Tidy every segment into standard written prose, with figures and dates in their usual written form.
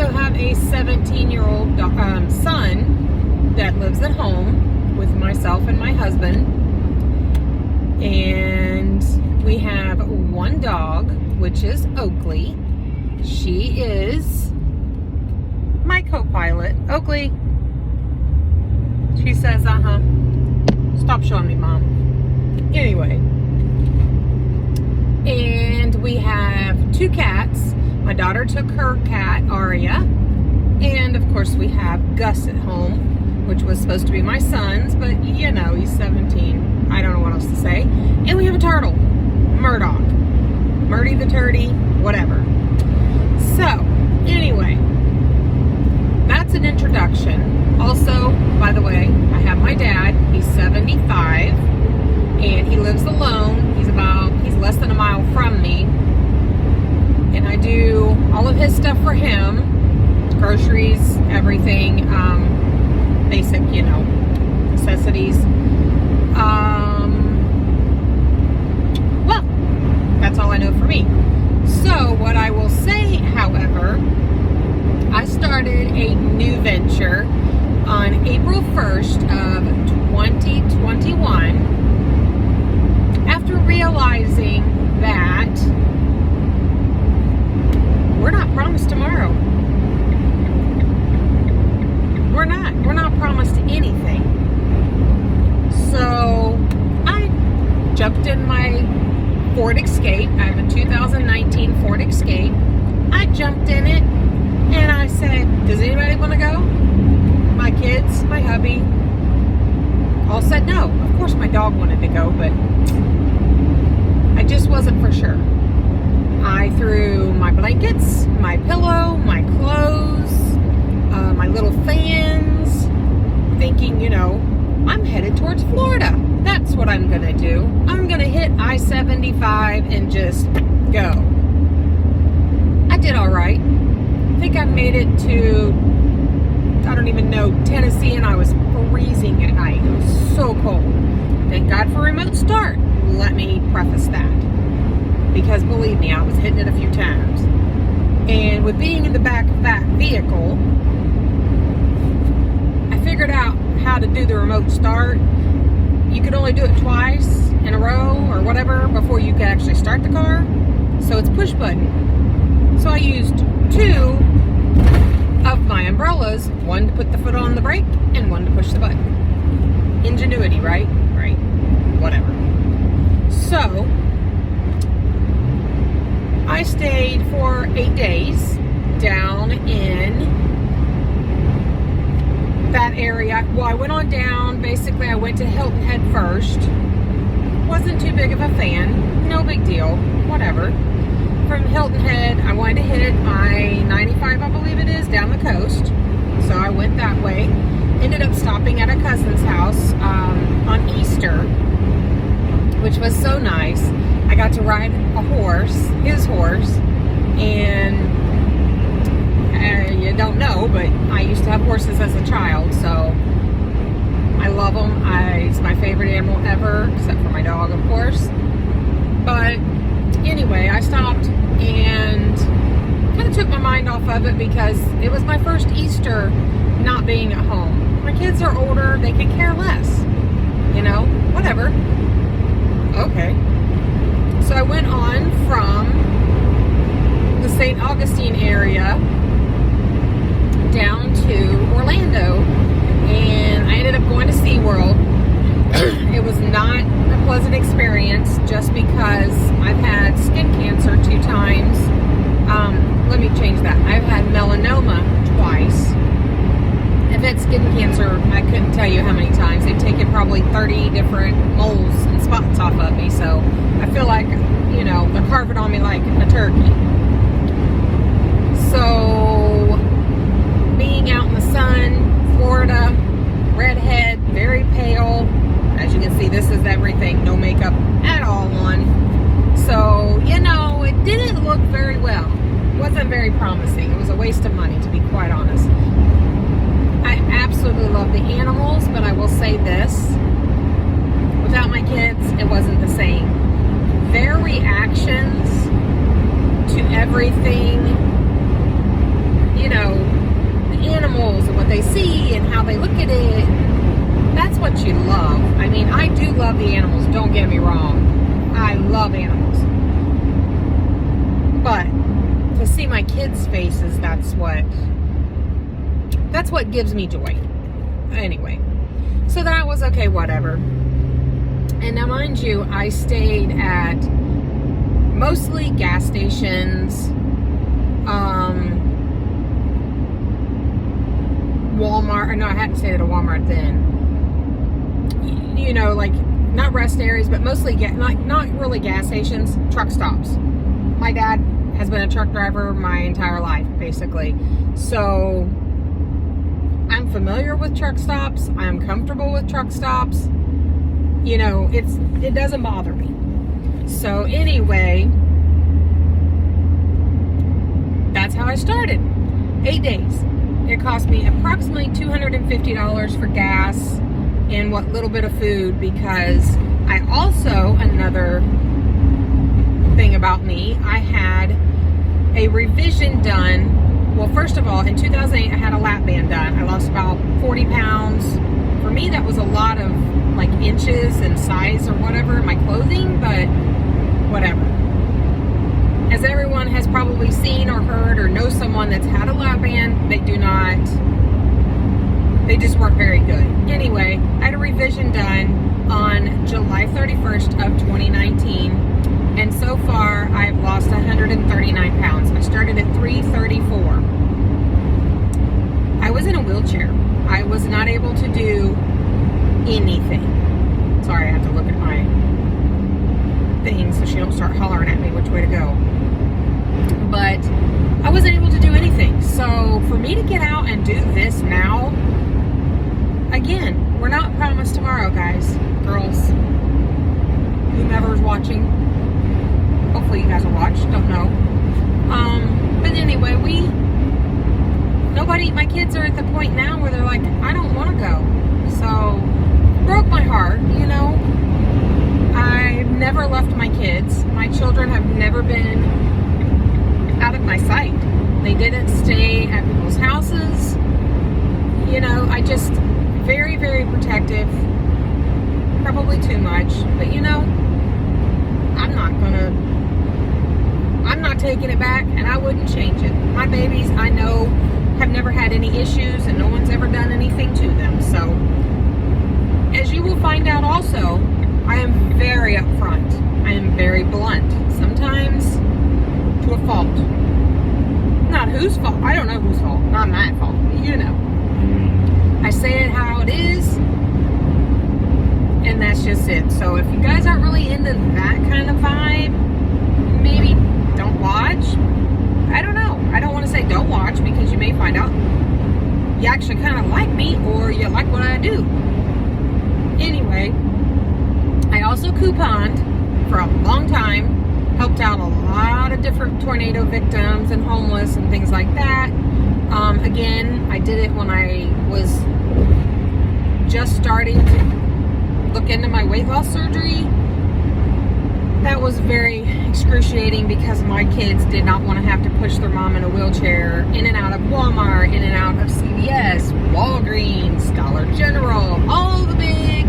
also have a 17-year-old son that lives at home with myself and my husband. And we have one dog, which is Oakley. She is my co-pilot. Oakley. She says, Stop showing me, Mom. Anyway. And we have 2 cats. My daughter took her cat, Aria. And, of course, we have Gus at home, which was supposed to be my son's, but, you know, he's 17. I don't know what else to say. And we have a turtle, Murdoch. Murdy the Turdy, whatever. So, anyway, that's an introduction. Also, by the way, I have my dad. He's 75, and he lives alone. He's less than a mile from me. And I do all of his stuff for him. Groceries, everything, basic, you know, necessities. Well, that's all I know for me. So, what I will say, however, I started a new venture on April 1st of 2021 after realizing that we're not promised tomorrow. We're not promised anything. So I jumped in my Ford Escape. I have a 2019 Ford Escape. I jumped in it and I said, does anybody want to go? My kids, my hubby, all said no. Of course my dog wanted to go, but I just wasn't for sure. I threw my blankets, my pillow, my clothes, my little fans, thinking, you know, I'm headed towards Florida. That's what I'm going to do. I'm going to hit I-75 and just go. I did all right. I think I made it to, I don't even know, Tennessee, and I was freezing at night. It was so cold. Thank God for remote start. Let me preface that. Because believe me, I was hitting it a few times. And with being in the back of that vehicle, I figured out how to do the remote start. You could only do it twice in a row or whatever before you could actually start the car. So it's push button. So I used 2 of my umbrellas, one to put the foot on the brake and one to push the button. Ingenuity, right? Right. Whatever. So I stayed for 8 days down in that area. Well, I went on down. Basically, I went to Hilton Head first. Wasn't too big of a fan. No big deal. Whatever. From Hilton Head, I wanted to hit I-95, I believe it is, down the coast. So I went that way. Ended up stopping at a cousin's house on Easter, which was so nice. I got to ride a horse, his horse, and you don't know, but I used to have horses as a child, so I love them. It's my favorite animal ever, except for my dog, of course. But anyway, I stopped and kind of took my mind off of it because it was my first Easter not being at home. My kids are older, they could care less, you know, whatever. Okay. So I went on from the St. Augustine area down to Orlando, and I ended up going to SeaWorld. It was not a pleasant experience just because I've had skin cancer 2 times. Let me change that. I've had melanoma twice. I've had skin cancer, I couldn't tell you how many times. They've taken probably 30 different moles and spots off of me, so I feel like, you know, they're carving on me like a turkey. So, being out in the sun, Florida, redhead, very pale. As you can see, this is everything, no makeup at all on. So, you know, it didn't look very well. It wasn't very promising. It was a waste of money, to be quite honest. I absolutely love the animals, but I will say this. Without my kids, it wasn't the same. Their reactions to everything, you know, how they look at it. That's what you love. I mean, I do love the animals, don't get me wrong. I love animals. But to see my kids' faces, that's what gives me joy. Anyway, so that was okay, whatever. And now, mind you, I stayed at mostly gas stations, Walmart. No, I hadn't stayed at a Walmart then. You know, like not rest areas, but mostly not really gas stations, truck stops. My dad has been a truck driver my entire life, basically. So I'm familiar with truck stops. I'm comfortable with truck stops. You know, it doesn't bother me. So anyway, that's how I started. 8 days. It cost me approximately $250 for gas and what little bit of food, because I also, another thing about me, I had a revision done. Well, first of all, in 2008, I had a lap band done. I lost about 40 pounds. For me, that was a lot of like inches and size or whatever in my clothing, but whatever. As everyone has probably seen or heard or knows someone that's had a lap band, they just weren't very good. Anyway, I had a revision done on July 31st of 2019, and so far I've lost 139 pounds. I started at 334. I was in a wheelchair. I was not able to do anything. Sorry, I have to look at my thing so she don't start hollering at me which way to go. But I wasn't able to do anything. So for me to get out and do this now, again, we're not promised tomorrow, guys, girls, whomever's watching. Hopefully you guys will watch, don't know. But anyway, my kids are at the point now where they're like, I don't want to go. So, broke my heart, you know. I've never left my kids. My children have never been out of my sight. They didn't stay at people's houses. You know, I just, very, very protective. Probably too much. But, you know, I'm not taking it back, and I wouldn't change it. My babies, I know, have never had any issues, and no one's ever done anything to them. So, as you will find out also, I am very upfront. I am very blunt. Sometimes to a fault. Not whose fault. I don't know whose fault. Not my fault. You know. I say it how it is, and that's just it. So if you guys aren't really into that kind of vibe, maybe don't watch. I don't know. I don't want to say don't watch, because you may find out you actually kind of like me, or you like what I do. Anyway, I also couponed for a long time, helped out a lot of different tornado victims and homeless and things like that. Again, I did it when I was just starting to look into my weight loss surgery. That was very excruciating, because my kids did not want to have to push their mom in a wheelchair in and out of Walmart, in and out of CVS, Walgreens, Dollar General, all the big,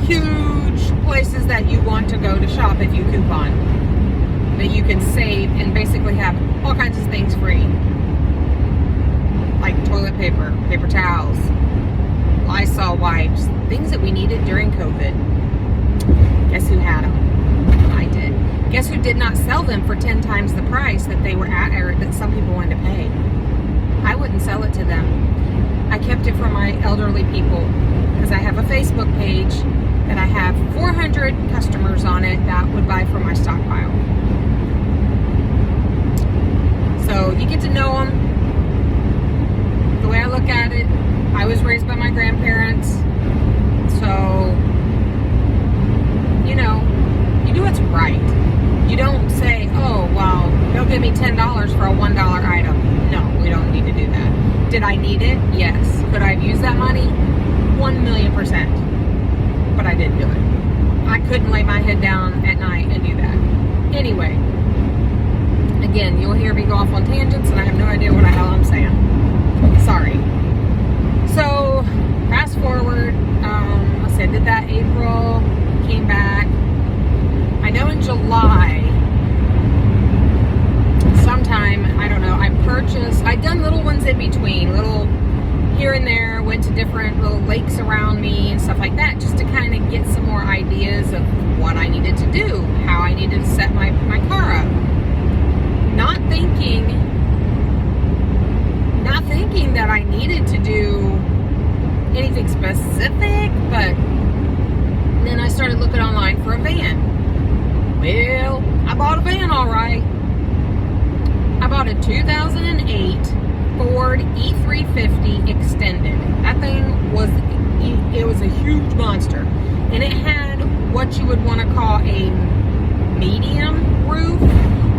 huge places that you want to go to shop if you coupon, that you can save and basically have all kinds of things free, like toilet paper, paper towels, Lysol wipes, things that we needed during COVID. Guess who had them? I did. Guess who did not sell them for 10 times the price that they were at, or that some people wanted to pay? I wouldn't sell it to them. I kept it for my elderly people, because I have a Facebook page that I have 400 customers on it that would buy from my stockpile. So you get to know them. The way I look at it, I was raised by my grandparents, so, you know, you do what's right. You don't say, oh, well, they'll give me $10 for a $1 item. No, we don't need to do that. Did I need it? Yes. Could I have used that money? 1,000,000%. But I didn't do it. I couldn't lay my head down at night and do that. Anyway, again, you'll hear me go off on tangents, and I have no idea what the hell I'm saying. Sorry. So, fast forward, I said, did that April, came back. I know in July, sometime, I don't know, I'd done little ones in between, little here and there, went to different little lakes around me and stuff like that, just to kind of get some more ideas of what I needed to do, how I needed to set my car up. Not thinking that I needed to do anything specific, but then I started looking online for a van. Well, I bought a van, all right. I bought a 2008 Ford E350 Extended. That thing it was a huge monster, and it had what you would want to call a medium roof.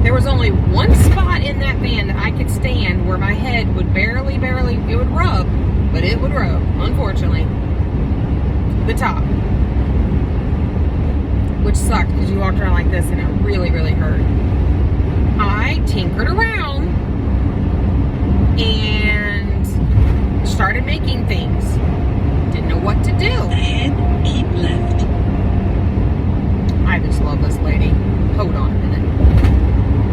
There was only one spot in that van that I could stand where my head would barely, it would rub, but it would rub, unfortunately. The top. Which sucked because you walked around like this and it really, really hurt.